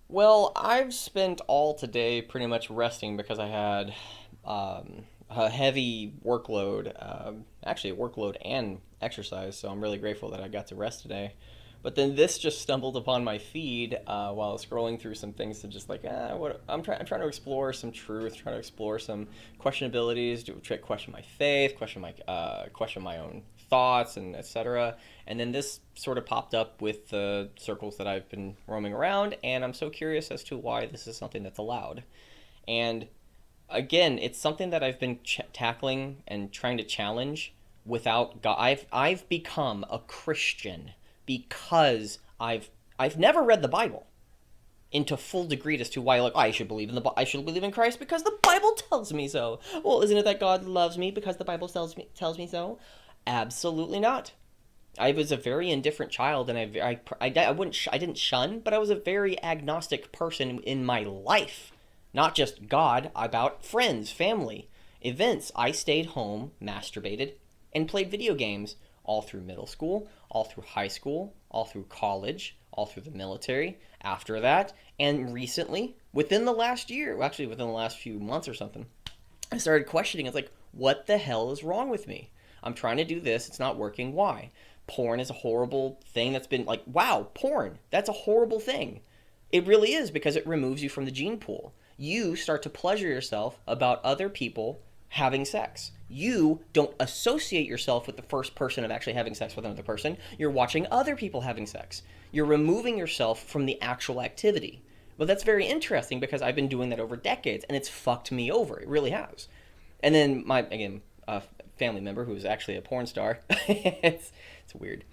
Well, I've spent all today pretty much resting because I had a heavy workload, actually a workload and exercise. So I'm really grateful that I got to rest today. But then this just stumbled upon my feed while I was scrolling through some things to just like, what I'm trying to explore some truth, trying to explore some questionabilities, question my faith, question my own thoughts, and etc. And then this sort of popped up with the circles that I've been roaming around, and I'm so curious as to why this is something that's allowed. And again, it's something that I've been tackling and trying to challenge without God. I've become a Christian because I've never read the Bible into full degree as to why, like, I should believe in I should believe in Christ because the Bible tells me so. Well, isn't it that God loves me because the Bible tells me so? Absolutely not. I was a very indifferent child, and I didn't shun, but I was a very agnostic person in my life. Not just God, about friends, family, events. I stayed home, masturbated, and played video games all through middle school, all through high school, all through college, all through the military, after that, and recently, within the last year, well, actually within the last few months or something, I started questioning. It's like, what the hell is wrong with me? I'm trying to do this, it's not working. Why? Porn is a horrible thing that's been like, wow, porn, that's a horrible thing. It really is because it removes you from the gene pool. You start to pleasure yourself about other people having sex. You don't associate yourself with the first person of actually having sex with another person. You're watching other people having sex. You're removing yourself from the actual activity. Well, that's very interesting because I've been doing that over decades and it's fucked me over. It really has. And then a family member who is actually a porn star, it's weird,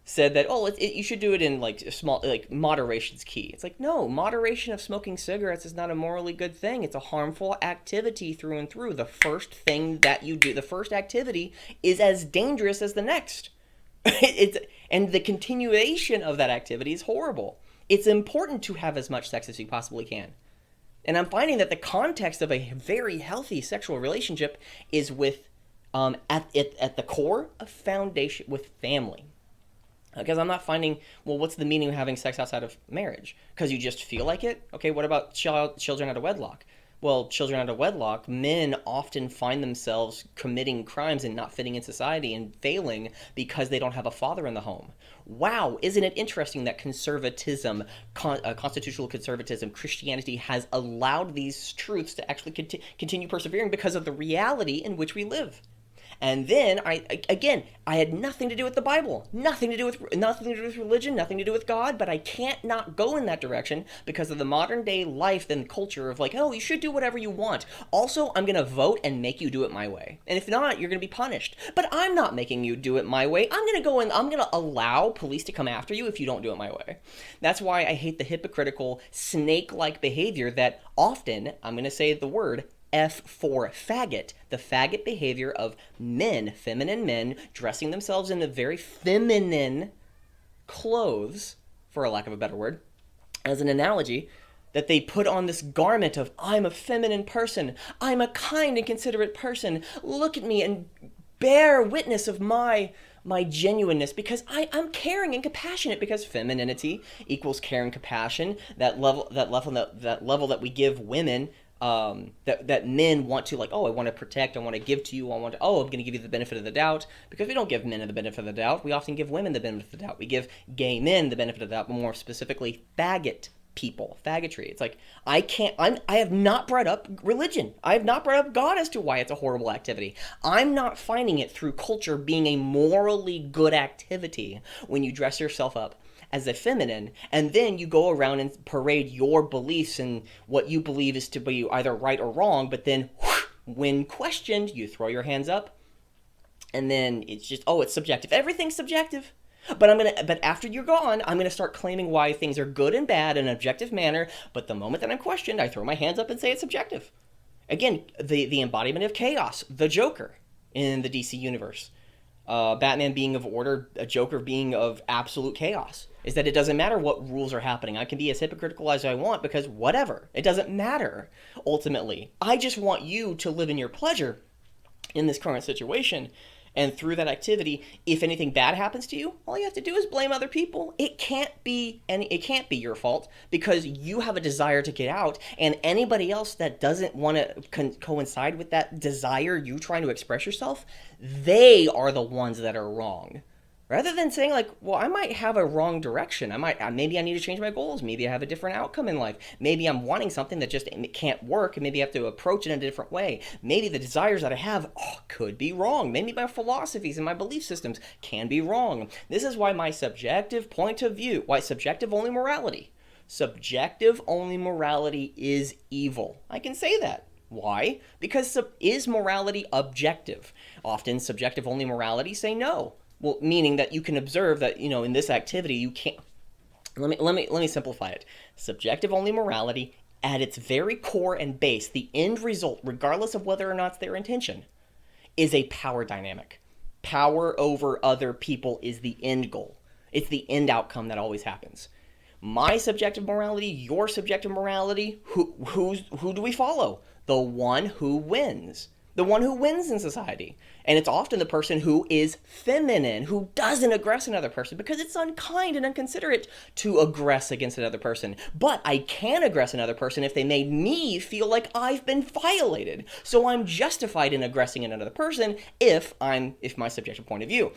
said that, you should do it in like small, like moderation's key. It's like, no, moderation of smoking cigarettes is not a morally good thing. It's a harmful activity through and through. The first thing that you do, the first activity, is as dangerous as the next. it's and the continuation of that activity is horrible. It's important to have as much sex as you possibly can. And I'm finding that the context of a very healthy sexual relationship is with, at the core, a foundation with family. Because I'm not finding, well, what's the meaning of having sex outside of marriage? Because you just feel like it? Okay, what about children out of wedlock? Well, children out of wedlock, men often find themselves committing crimes and not fitting in society and failing because they don't have a father in the home. Wow, isn't it interesting that conservatism, constitutional conservatism, Christianity has allowed these truths to actually continue persevering because of the reality in which we live? And then I had nothing to do with the Bible, nothing to do with religion, nothing to do with God, but I can't not go in that direction because of the modern day life and culture of like, oh, you should do whatever you want. Also, I'm going to vote and make you do it my way. And if not, you're going to be punished. But I'm not making you do it my way. I'm going to go and I'm going to allow police to come after you if you don't do it my way. That's why I hate the hypocritical snake-like behavior that often, I'm going to say the word, F for faggot, the faggot behavior of men, feminine men, dressing themselves in a very feminine clothes, for a lack of a better word, as an analogy, that they put on this garment of, I'm a feminine person, I'm a kind and considerate person, look at me and bear witness of my genuineness because I'm caring and compassionate because femininity equals care and compassion. That level that we give women, that men want to, like, oh, I want to protect, I want to give to you, I'm going to give you the benefit of the doubt, because we don't give men the benefit of the doubt. We often give women the benefit of the doubt. We give gay men the benefit of the doubt, but more specifically, faggot people, faggotry. It's like, I have not brought up religion. I have not brought up God as to why it's a horrible activity. I'm not finding it through culture being a morally good activity when you dress yourself up as a feminine, and then you go around and parade your beliefs and what you believe is to be either right or wrong, but then when questioned, you throw your hands up, and then it's just, oh, it's subjective. Everything's subjective. But after you're gone, I'm gonna start claiming why things are good and bad in an objective manner. But the moment that I'm questioned, I throw my hands up and say it's subjective. Again, the embodiment of chaos, the Joker in the DC universe. Batman being of order, a Joker being of absolute chaos, is that it doesn't matter what rules are happening. I can be as hypocritical as I want because whatever. It doesn't matter, ultimately. I just want you to live in your pleasure in this current situation. And through that activity, if anything bad happens to you, all you have to do is blame other people. It can't be your fault because you have a desire to get out, and anybody else that doesn't want to coincide with that desire, you trying to express yourself, they are the ones that are wrong. Rather than saying like, well, I might have a wrong direction. Maybe I need to change my goals. Maybe I have a different outcome in life. Maybe I'm wanting something that just can't work, and maybe I have to approach it in a different way. Maybe the desires that I have could be wrong. Maybe my philosophies and my belief systems can be wrong. This is why my subjective point of view, why subjective only morality is evil. I can say that. Why? Because is morality objective? Often subjective only morality say no. Well, meaning that you can observe that, in this activity you can't. Let me simplify it. Subjective only morality, at its very core and base, the end result, regardless of whether or not it's their intention, is a power dynamic. Power over other people is the end goal. It's the end outcome that always happens. My subjective morality, your subjective morality, who do we follow? The one who wins. The one who wins in society. And it's often the person who is feminine, who doesn't aggress another person, because it's unkind and inconsiderate to aggress against another person. But I can aggress another person if they made me feel like I've been violated. So I'm justified in aggressing another person if my subjective point of view.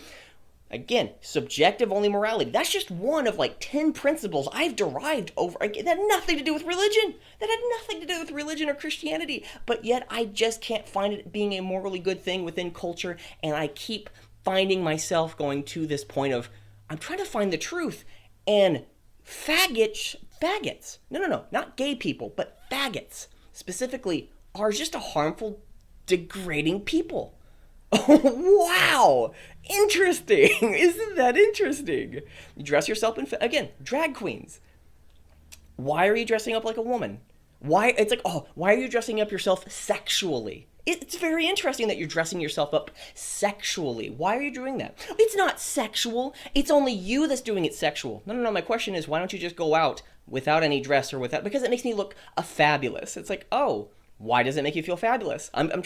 Again, subjective only morality. That's just one of like 10 principles I've derived over. That had nothing to do with religion. That had nothing to do with religion or Christianity. But yet I just can't find it being a morally good thing within culture. And I keep finding myself going to this point of, I'm trying to find the truth. And faggots, no, not gay people, but faggots specifically are just a harmful, degrading people. Wow! Interesting! Isn't that interesting? You dress yourself in... Again, drag queens. Why are you dressing up like a woman? Why are you dressing up yourself sexually? It's very interesting that you're dressing yourself up sexually. Why are you doing that? It's not sexual. It's only you that's doing it sexual. No. My question is, why don't you just go out without any dress or without... Because it makes me look fabulous. It's like, why does it make you feel fabulous? I'm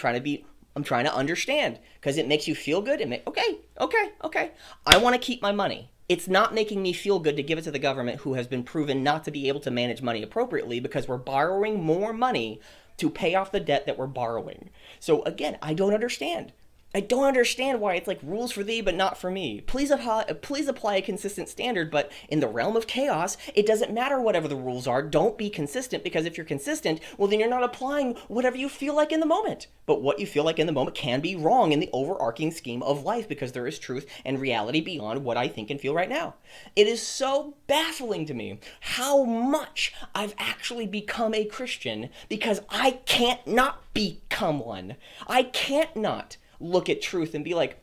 trying to understand, because it makes you feel good. Okay. I want to keep my money. It's not making me feel good to give it to the government, who has been proven not to be able to manage money appropriately, because we're borrowing more money to pay off the debt that we're borrowing. So again, I don't understand. Why it's like rules for thee, but not for me. Please apply a consistent standard, but in the realm of chaos, it doesn't matter whatever the rules are. Don't be consistent, because if you're consistent, well, then you're not applying whatever you feel like in the moment. But what you feel like in the moment can be wrong in the overarching scheme of life, because there is truth and reality beyond what I think and feel right now. It is so baffling to me how much I've actually become a Christian, because I can't not become one. I can't not look at truth and be like,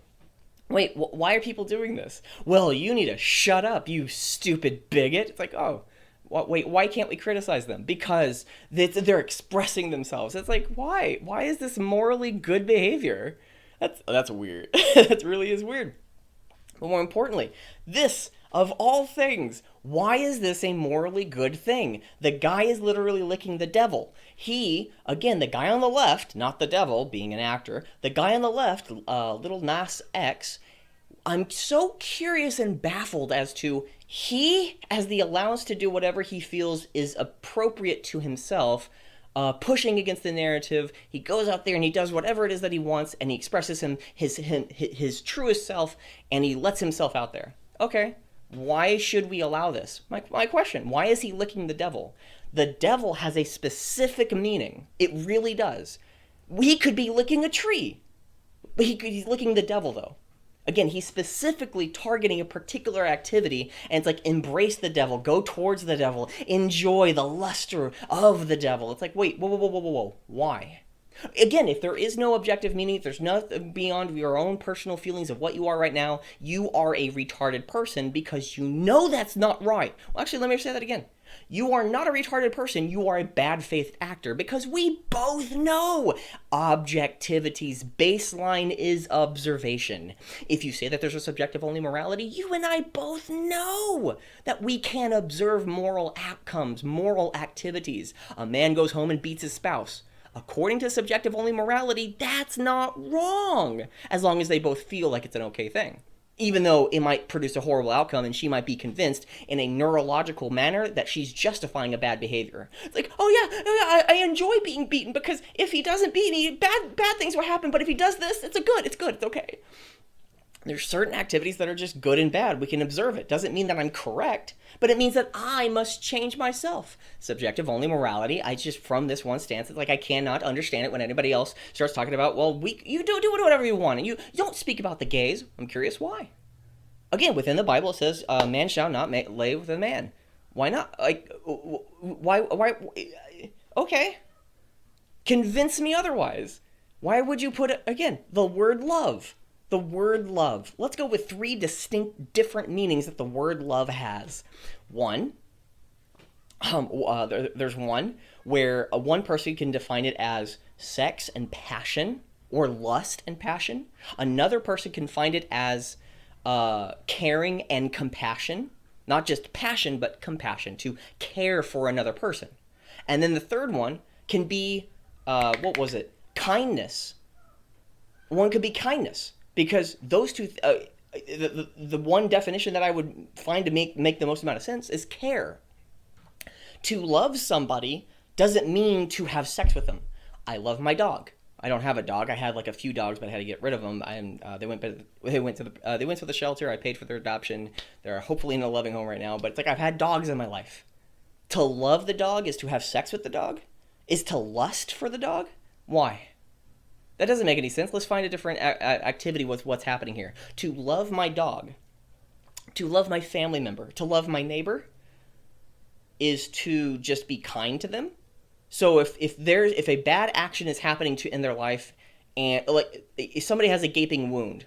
wait, why are people doing this? Well, you need to shut up, you stupid bigot. It's like, wait, why can't we criticize them? Because they're expressing themselves. It's like, why? Why is this morally good behavior? That's weird. That really is weird. But more importantly, this, of all things, why is this a morally good thing? The guy is literally licking the devil. The guy on the left, not the devil, being an actor, the guy on the left, Lil Nas X, I'm so curious and baffled as to, he has the allowance to do whatever he feels is appropriate to himself, pushing against the narrative. He goes out there and he does whatever it is that he wants, and he expresses his truest self, and he lets himself out there. Okay, why should we allow this? My question, why is he licking the devil? The devil has a specific meaning. It really does. He could be licking a tree. But he's licking the devil, though. Again, he's specifically targeting a particular activity, and it's like, embrace the devil, go towards the devil, enjoy the luster of the devil. It's like, wait, whoa, why? Again, if there is no objective meaning, if there's nothing beyond your own personal feelings of what you are right now, you are a retarded person, because you know that's not right. Well, actually, let me say that again. You are not a retarded person, you are a bad faith actor, because we both know objectivity's baseline is observation. If you say that there's a subjective only morality, you and I both know that we can observe moral outcomes, moral activities. A man goes home and beats his spouse. According to subjective only morality, that's not wrong, as long as they both feel like it's an okay thing. Even though it might produce a horrible outcome and she might be convinced in a neurological manner that she's justifying a bad behavior. It's like, I enjoy being beaten because if he doesn't beat me, bad things will happen, but if he does this, it's good, it's okay. There's certain activities that are just good and bad. We can observe it. Doesn't mean that I'm correct, but it means that I must change myself. Subjective only morality, I just, from this one stance, it's like I cannot understand it when anybody else starts talking about, well, you do whatever you want, and you don't speak about the gays. I'm curious why. Again, within the Bible, it says, man shall not lay with a man. Why not? Like, why, okay. Convince me otherwise. Why would you put, again, the word love? The word love. Let's go with 3 distinct different meanings that the word love has. One, there's one where one person can define it as sex and passion, or lust and passion. Another person can find it as caring and compassion. Not just passion, but compassion, to care for another person. And then the third one can be, kindness. One could be kindness. Because those two, the one definition that I would find to make the most amount of sense is care. To love somebody doesn't mean to have sex with them. I love my dog. I don't have a dog. I had like a few dogs, but I had to get rid of them. They went to the shelter. I paid for their adoption. They're hopefully in a loving home right now. But it's like I've had dogs in my life. To love the dog is to have sex with the dog. Is to lust for the dog. Why? That doesn't make any sense. Let's find a different activity with what's happening here. To love my dog, to love my family member, to love my neighbor is to just be kind to them. So if a bad action is happening in their life, and like if somebody has a gaping wound,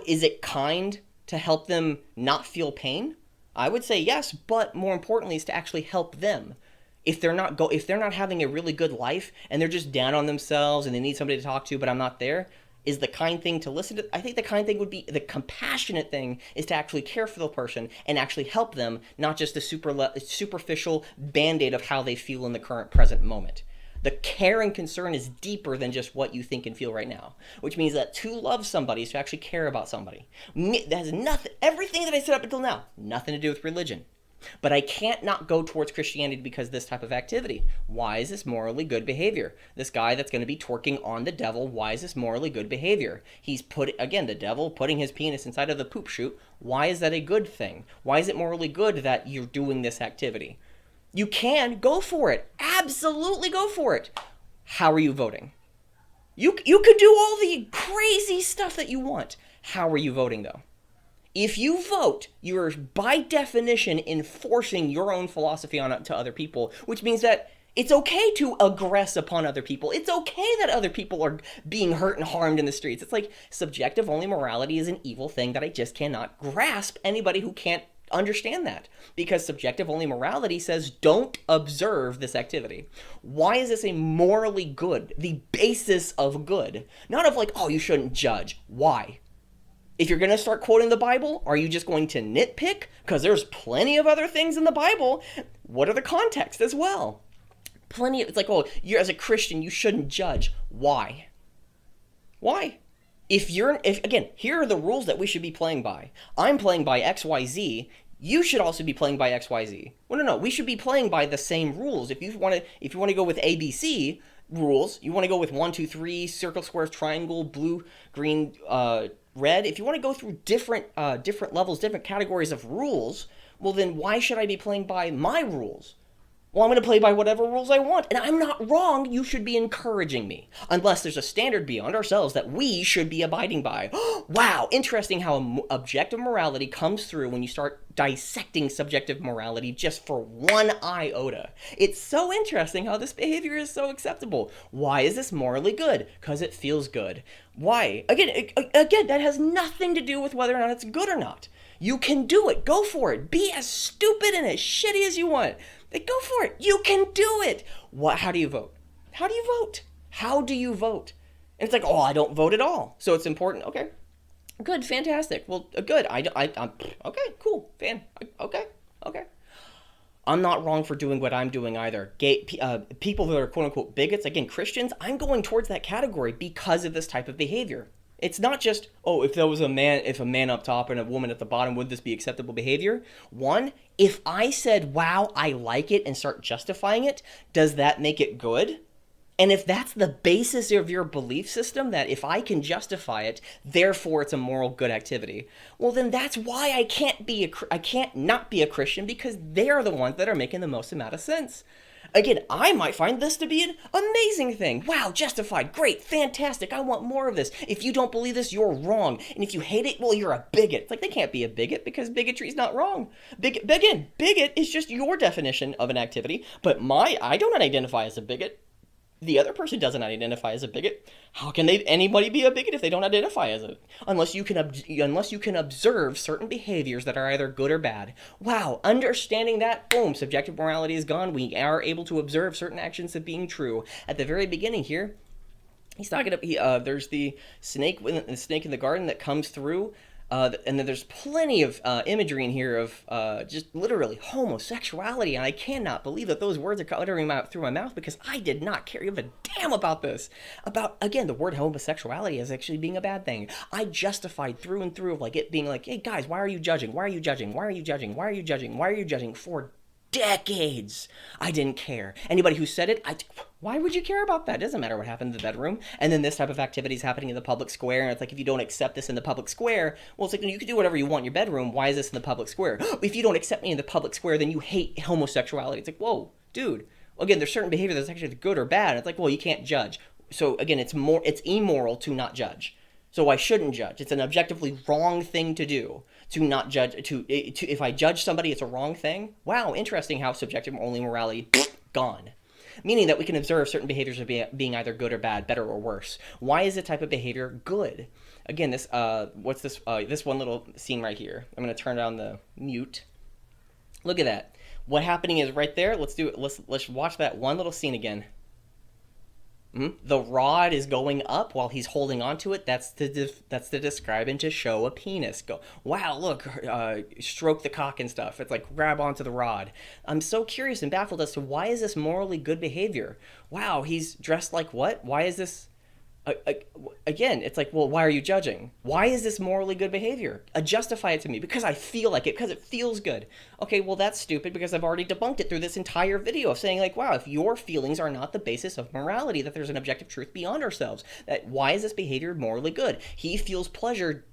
is it kind to help them not feel pain? I would say yes, but more importantly is to actually help them. If they're not having a really good life and they're just down on themselves and they need somebody to talk to, but I'm not there, is the kind thing to listen to? I think the kind thing would be, the compassionate thing is to actually care for the person and actually help them, not just the superficial band-aid of how they feel in the current present moment. The care and concern is deeper than just what you think and feel right now, which means that to love somebody is to actually care about somebody. That has everything that I said up until now, nothing to do with religion. But I can't not go towards Christianity because of this type of activity. Why is this morally good behavior? This guy that's going to be twerking on the devil, why is this morally good behavior? He's the devil putting his penis inside of the poop chute. Why is that a good thing? Why is it morally good that you're doing this activity? You can go for it. Absolutely go for it. How are you voting? You could do all the crazy stuff that you want. How are you voting, though? If you vote, you're by definition enforcing your own philosophy to other people, which means that it's okay to aggress upon other people. It's okay that other people are being hurt and harmed in the streets. It's like subjective only morality is an evil thing that I just cannot grasp anybody who can't understand that. Because subjective only morality says don't observe this activity. Why is this a morally good? The basis of good. Not of like, oh, you shouldn't judge. Why? If you're going to start quoting the Bible, are you just going to nitpick? Because there's plenty of other things in the Bible. What are the context as well? It's like, oh, you're as a Christian, you shouldn't judge. Why? Why? Again, here are the rules that we should be playing by. I'm playing by XYZ. You should also be playing by XYZ. Well, no. We should be playing by the same rules. If you want to go with ABC rules, you want to go with 1, 2, 3, circle, square, triangle, blue, green, red. If you want to go through different levels, different categories of rules, well then why should I be playing by my rules? Well, I'm going to play by whatever rules I want, and I'm not wrong. You should be encouraging me, unless there's a standard beyond ourselves that we should be abiding by. Wow, interesting how objective morality comes through when you start dissecting subjective morality just for one iota. It's so interesting how this behavior is so acceptable. Why is this morally good? Because it feels good. Why? Again, that has nothing to do with whether or not it's good or not. You can do it. Go for it. Be as stupid and as shitty as you want. Go for it. You can do it. How do you vote? How do you vote? How do you vote? And it's like, oh, I don't vote at all. So it's important. Okay. Good. Fantastic. Well, good. I'm okay. Cool. Okay. I'm not wrong for doing what I'm doing either. People that are quote unquote bigots, again, Christians, I'm going towards that category because of this type of behavior. It's not just, oh, if there was if a man up top and a woman at the bottom, would this be acceptable behavior? One, if I said, wow, I like it and start justifying it, does that make it good? And if that's the basis of your belief system, that if I can justify it, therefore it's a moral good activity, well then that's why I can't not be a Christian, because they're the ones that are making the most amount of sense. Again, I might find this to be an amazing thing. Wow, justified, great, fantastic, I want more of this. If you don't believe this, you're wrong. And if you hate it, well, you're a bigot. It's like, they can't be a bigot because bigotry is not wrong. Bigot is just your definition of an activity, but I don't identify as a bigot. The other person doesn't identify as a bigot. How can anybody be a bigot if they don't identify as it? Unless you can observe certain behaviors that are either good or bad. Wow, understanding that, boom, subjective morality is gone. We are able to observe certain actions as being true. At the very beginning here, he's talking about there's the snake in the garden that comes through. And then there's plenty of imagery in here of just literally homosexuality, and I cannot believe that those words are uttering through my mouth, because I did not give a damn about this. Again, the word homosexuality as actually being a bad thing. I justified through and through of like it being like, hey guys, why are you judging? Why are you judging? Why are you judging? Why are you judging? Why are you judging? For decades, I didn't care. Anybody who said it, why would you care about that? It doesn't matter what happened in the bedroom. And then this type of activity is happening in the public square, and it's like, if you don't accept this in the public square, well, it's like, you can do whatever you want in your bedroom. Why is this in the public square? If you don't accept me in the public square, then you hate homosexuality. It's like, whoa, dude. Again, there's certain behavior that's actually good or bad. It's like, well, you can't judge. So again, it's immoral to not judge. So I shouldn't judge. It's an objectively wrong thing to do. To not judge, if I judge somebody, it's a wrong thing. Wow, interesting how subjective only morality, gone. Meaning that we can observe certain behaviors of being either good or bad, better or worse. Why is a type of behavior good? Again, this this one little scene right here. I'm going to turn down the mute. Look at that. What happening is right there. Let's watch that one little scene again. The rod is going up while he's holding onto it. That's to describe and to show a penis. Go, wow, look, stroke the cock and stuff. It's like grab onto the rod. I'm so curious and baffled as to why is this morally good behavior? Wow, he's dressed like what? Why is this? Again, it's like, well, why are you judging? Why is this morally good behavior? Justify it to me, because I feel like it, because it feels good. Okay, well, that's stupid, because I've already debunked it through this entire video of saying, like, wow, if your feelings are not the basis of morality, that there's an objective truth beyond ourselves, that why is this behavior morally good? He feels pleasure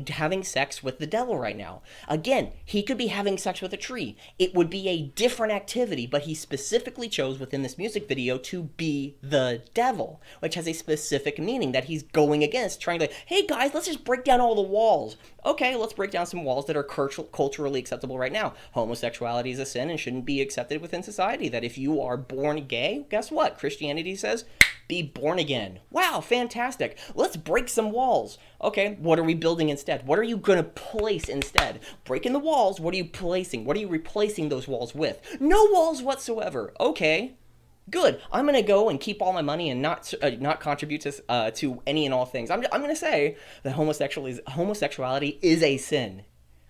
having sex with the devil right now. Again, he could be having sex with a tree. It would be a different activity, but he specifically chose within this music video to be the devil, which has a specific meaning that he's going against, trying to, hey guys, let's just break down all the walls. Okay, let's break down some walls that are culturally acceptable right now. Homosexuality is a sin and shouldn't be accepted within society. That if you are born gay, guess what? Christianity says, be born again. Wow, fantastic. Let's break some walls. Okay, what are we building instead? What are you going to place instead? Breaking the walls, what are you placing? What are you replacing those walls with? No walls whatsoever. Okay. Good. I'm gonna go and keep all my money and not contribute to any and all things. I'm gonna say that homosexuality is a sin.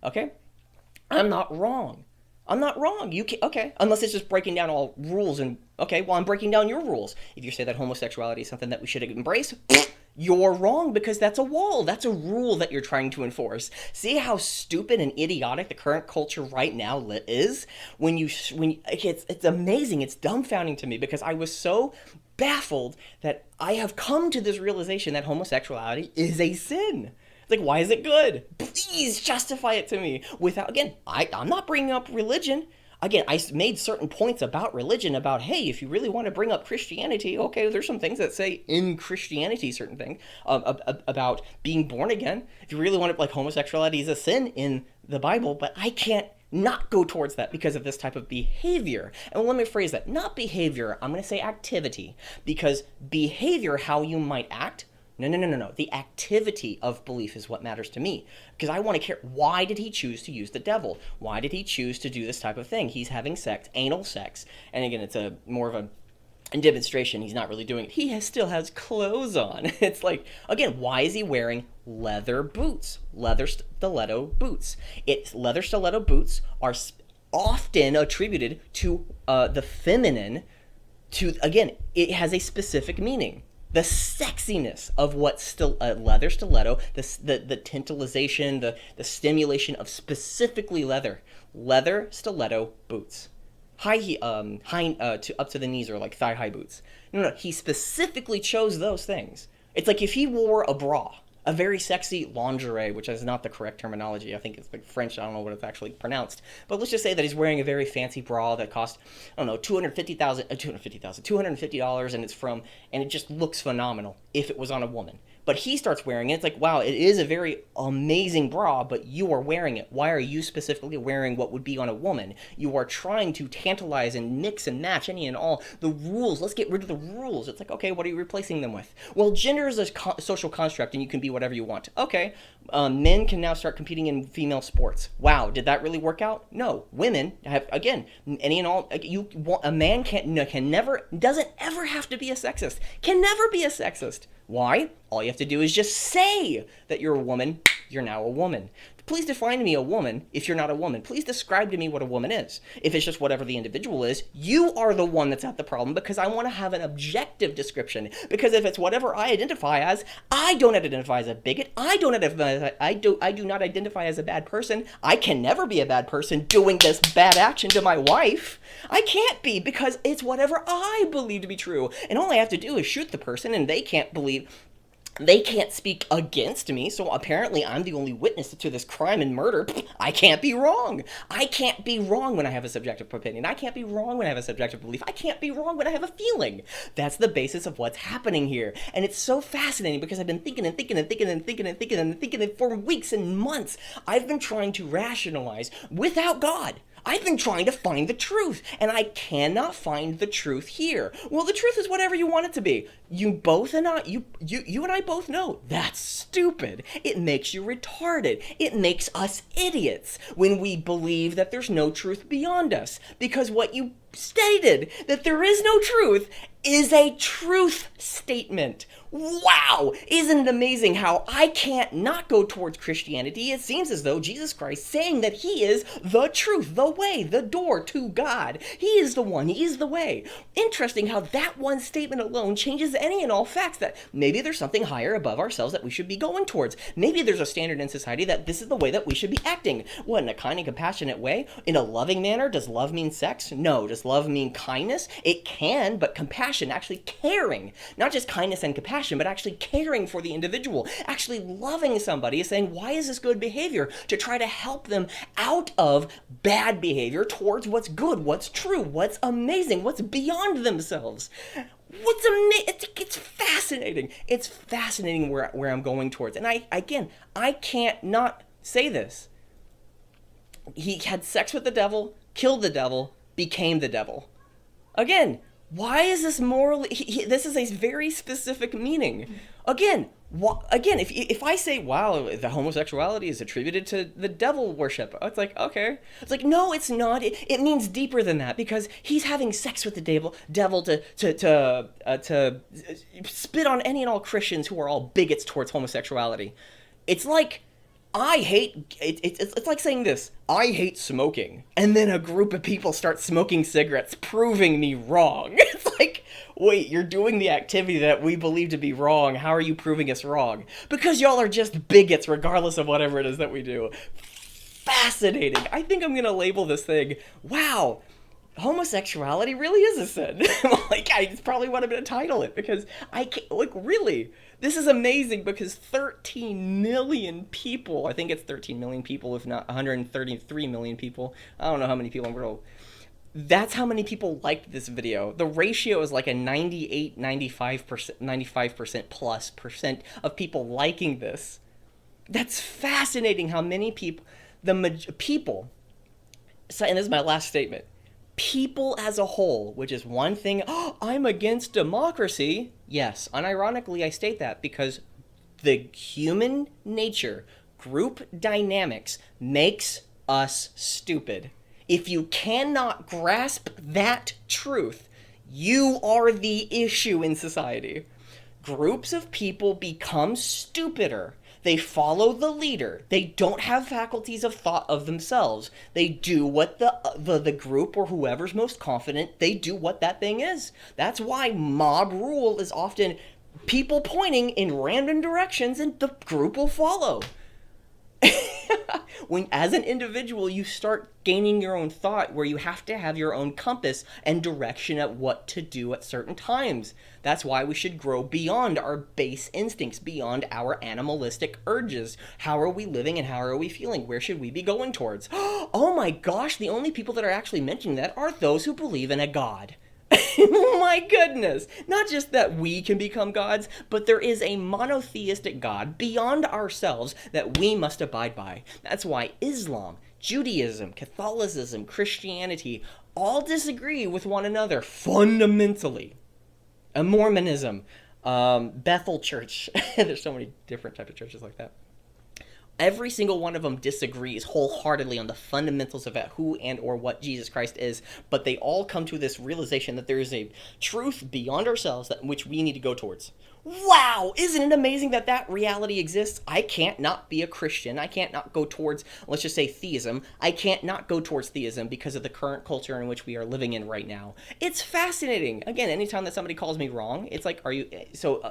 Okay, I'm not wrong. I'm not wrong. You can, okay, unless it's just breaking down all rules and okay, well, I'm breaking down your rules. If you say that homosexuality is something that we should embrace, you're wrong, because that's a wall. That's a rule that you're trying to enforce. See how stupid and idiotic the current culture right now is? It's amazing. It's dumbfounding to me, because I was so baffled that I have come to this realization that homosexuality is a sin. Like, why is it good? Please justify it to me. Without, again, I'm not bringing up religion. Again, I made certain points about religion, about, hey, if you really want to bring up Christianity, okay, there's some things that say in Christianity, certain things, about being born again. If you really want to, like, homosexuality is a sin in the Bible, but I can't not go towards that because of this type of behavior. And let me phrase that, not behavior, I'm going to say activity, because behavior, how you might act, No. The activity of belief is what matters to me, because I want to care. Why did he choose to use the devil? Why did he choose to do this type of thing? He's having sex, anal sex. And again, it's a more of a demonstration. He's not really doing it. He still has clothes on. It's like, again, why is he wearing leather boots? Leather stiletto boots. Leather stiletto boots are often attributed to the feminine. To again, it has a specific meaning. The sexiness of what leather stiletto, the tantalization, the stimulation of specifically leather stiletto boots, to up to the knees or like thigh high boots. No, he specifically chose those things. It's like if he wore a bra, a very sexy lingerie, which is not the correct terminology. I think it's like French. I don't know what it's actually pronounced. But let's just say that he's wearing a very fancy bra that cost, I don't know, $250, and it just looks phenomenal if it was on a woman. But he starts wearing it. It's like, wow, it is a very amazing bra, but you are wearing it. Why are you specifically wearing what would be on a woman? You are trying to tantalize and mix and match any and all the rules. Let's get rid of the rules. It's like, okay, what are you replacing them with? Well, gender is a social construct, and you can be whatever you want. Okay, men can now start competing in female sports. Wow, did that really work out? No. Women have, again, any and all. A man doesn't ever have to be a sexist. Can never be a sexist. Why? All you have to do is just say that you're a woman. You're now a woman. Please define me a woman if you're not a woman. Please describe to me what a woman is. If it's just whatever the individual is, you are the one that's at the problem, because I want to have an objective description. Because if it's whatever I identify as, I don't identify as a bigot. I do not identify as a bad person. I can never be a bad person doing this bad action to my wife. I can't be, because it's whatever I believe to be true. And all I have to do is shoot the person, and they can't speak against me, so apparently I'm the only witness to this crime and murder. I can't be wrong. I can't be wrong when I have a subjective opinion. I can't be wrong when I have a subjective belief. I can't be wrong when I have a feeling. That's the basis of what's happening here. And it's so fascinating, because I've been thinking for weeks and months. I've been trying to rationalize without God. I've been trying to find the truth, and I cannot find the truth here. Well, the truth is whatever you want it to be. You and I both know that's stupid. It makes you retarded. It makes us idiots when we believe that there's no truth beyond us. Because what you stated, that there is no truth, is a truth statement. Wow! Isn't it amazing how I can't not go towards Christianity? It seems as though Jesus Christ saying that he is the truth, the way, the door to God. He is the one. He is the way. Interesting how that one statement alone changes any and all facts, that maybe there's something higher above ourselves that we should be going towards. Maybe there's a standard in society that this is the way that we should be acting. What, in a kind and compassionate way? In a loving manner? Does love mean sex? No. Does love mean kindness? It can, but compassion, actually caring. Not just kindness and compassion, but actually caring for the individual, actually loving somebody, saying, why is this good behavior? To try to help them out of bad behavior towards what's good, what's true, what's amazing, what's beyond themselves. It's fascinating. It's fascinating where I'm going towards. And I can't not say this. He had sex with the devil, killed the devil, became the devil. Again, why is this morally? This is a very specific meaning. Again, if I say, wow, the homosexuality is attributed to the devil worship, it's like, okay. It's like, no, it's not. It means deeper than that, because he's having sex with the devil to spit on any and all Christians who are all bigots towards homosexuality. It's like, it's like saying this: I hate smoking, and then a group of people start smoking cigarettes, proving me wrong. It's like, wait, you're doing the activity that we believe to be wrong. How are you proving us wrong? Because y'all are just bigots, regardless of whatever it is that we do. Fascinating. I think I'm gonna label this thing, wow, homosexuality really is a sin. Like, I probably want to title it, because I can't, like, really. This is amazing, because 13 million people, I think it's 13 million people, if not 133 million people. I don't know how many people in the world. That's how many people liked this video. The ratio is like a 95% plus percent of people liking this. That's fascinating how many people, people, so, and this is my last statement, people as a whole, which is one thing, I'm against democracy. Yes, unironically I state that because the human nature, group dynamics, makes us stupid. If you cannot grasp that truth, you are the issue in society. Groups of people become stupider They follow the leader. They don't have faculties of thought of themselves. They do what the group or whoever's most confident, they do what that thing is. That's why mob rule is often people pointing in random directions and the group will follow. When, as an individual, you start gaining your own thought where you have to have your own compass and direction at what to do at certain times. That's why we should grow beyond our base instincts, beyond our animalistic urges. How are we living and how are we feeling? Where should we be going towards? Oh my gosh, the only people that are actually mentioning that are those who believe in a god. My goodness. Not just that we can become gods, but there is a monotheistic God beyond ourselves that we must abide by. That's why Islam, Judaism, Catholicism, Christianity all disagree with one another fundamentally. And Mormonism, Bethel Church, there's so many different types of churches like that. Every single one of them disagrees wholeheartedly on the fundamentals of who and or what Jesus Christ is, but they all come to this realization that there is a truth beyond ourselves that which we need to go towards. Wow! Isn't it amazing that that reality exists? I can't not be a Christian. I can't not go towards, let's just say, theism. I can't not go towards theism because of the current culture in which we are living in right now. It's fascinating. Again, anytime that somebody calls me wrong, it's like,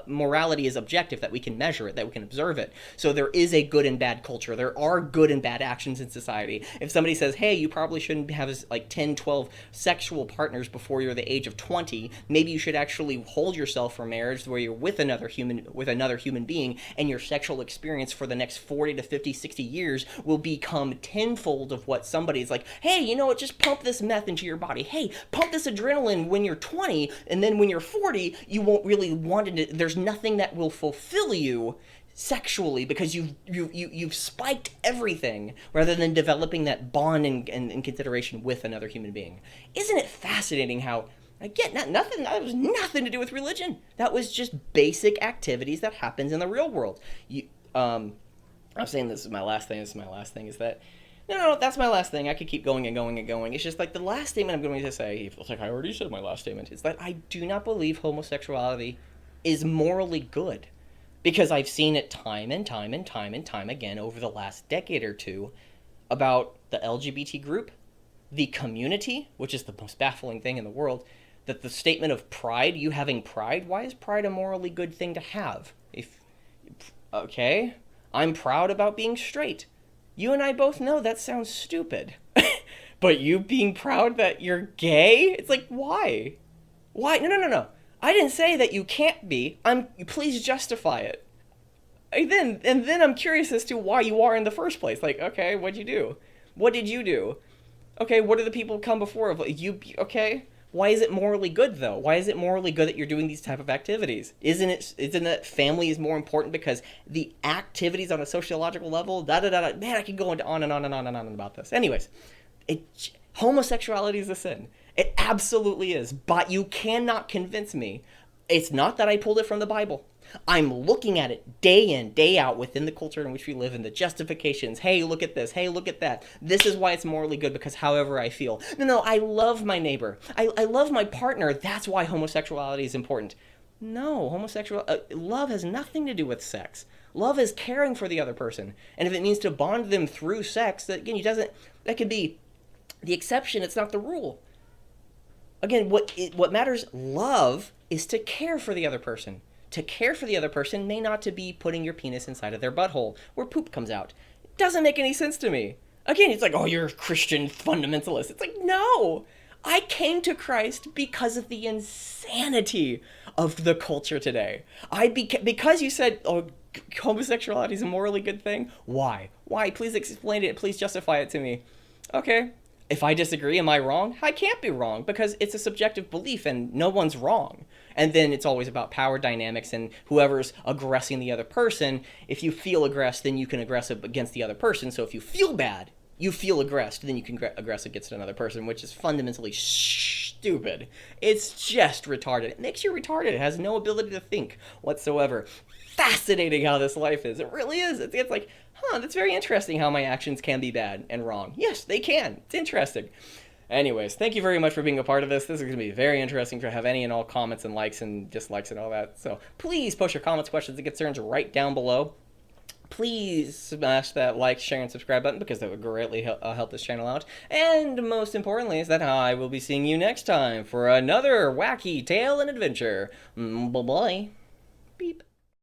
morality is objective, that we can measure it, that we can observe it. So there is a good and bad culture. There are good and bad actions in society. If somebody says, hey, you probably shouldn't have like 10, 12 sexual partners before you're the age of 20, maybe you should actually hold yourself for marriage where you're with another human being, and your sexual experience for the next 40 to 50, 60 years will become tenfold of what somebody's like, hey, you know what, just pump this meth into your body. Hey, pump this adrenaline when you're 20, and then when you're 40, you won't really want it. There's nothing that will fulfill you sexually because you've spiked everything rather than developing that bond and consideration with another human being. Isn't it fascinating how, again, nothing. That was nothing to do with religion. That was just basic activities that happens in the real world. I'm saying this is my last thing. Is that no, that's my last thing. I could keep going and going and going. It's just like the last statement I'm going to say. It's like I already said my last statement. Is that I do not believe homosexuality is morally good, because I've seen it time and time and time and time again over the last decade or two about the LGBT group, the community, which is the most baffling thing in the world. That the statement of pride, you having pride, why is pride a morally good thing to have? Okay, I'm proud about being straight. You and I both know that sounds stupid. But you being proud that you're gay? It's like, why? Why? No. I didn't say that you can't be. Please justify it. And then I'm curious as to why you are in the first place. Like, okay, what'd you do? What did you do? Okay, what do the people come before of you? Okay. Why is it morally good, though? Why is it morally good that you're doing these type of activities? Isn't it family is more important because the activities on a sociological level, man, I can go on and on and on and on about this. Anyways, homosexuality is a sin. It absolutely is. But you cannot convince me. It's not that I pulled it from the Bible. I'm looking at it day in, day out within the culture in which we live, in the justifications. Hey, look at this. Hey, look at that. This is why it's morally good, because however I feel. No, I love my neighbor. I love my partner. That's why homosexuality is important. No, love has nothing to do with sex. Love is caring for the other person. And if it means to bond them through sex, that could be the exception. It's not the rule. Again, what matters, love, is to care for the other person. To care for the other person may not to be putting your penis inside of their butthole where poop comes out. It doesn't make any sense to me. Again, it's like, oh, you're a Christian fundamentalist. It's like, no. I came to Christ because of the insanity of the culture today. Because you said, oh, homosexuality is a morally good thing. Why? Please explain it. Please justify it to me. Okay. If I disagree, am I wrong? I can't be wrong because it's a subjective belief and no one's wrong. And then it's always about power dynamics and whoever's aggressing the other person. If you feel aggressed, then you can aggress against the other person. So if you feel bad, you feel aggressed, then you can aggress against another person, which is fundamentally stupid. It's just retarded. It makes you retarded. It has no ability to think whatsoever. Fascinating how this life is. It really is. It's like, that's very interesting how my actions can be bad and wrong. Yes, they can. It's interesting. Anyways, thank you very much for being a part of this. This is going to be very interesting to have any and all comments and likes and dislikes and all that. So please post your comments, questions, and concerns right down below. please smash that like, share, and subscribe button because that would greatly help this channel out. And most importantly, is that I will be seeing you next time for another wacky tale and adventure. Bye bye. Beep.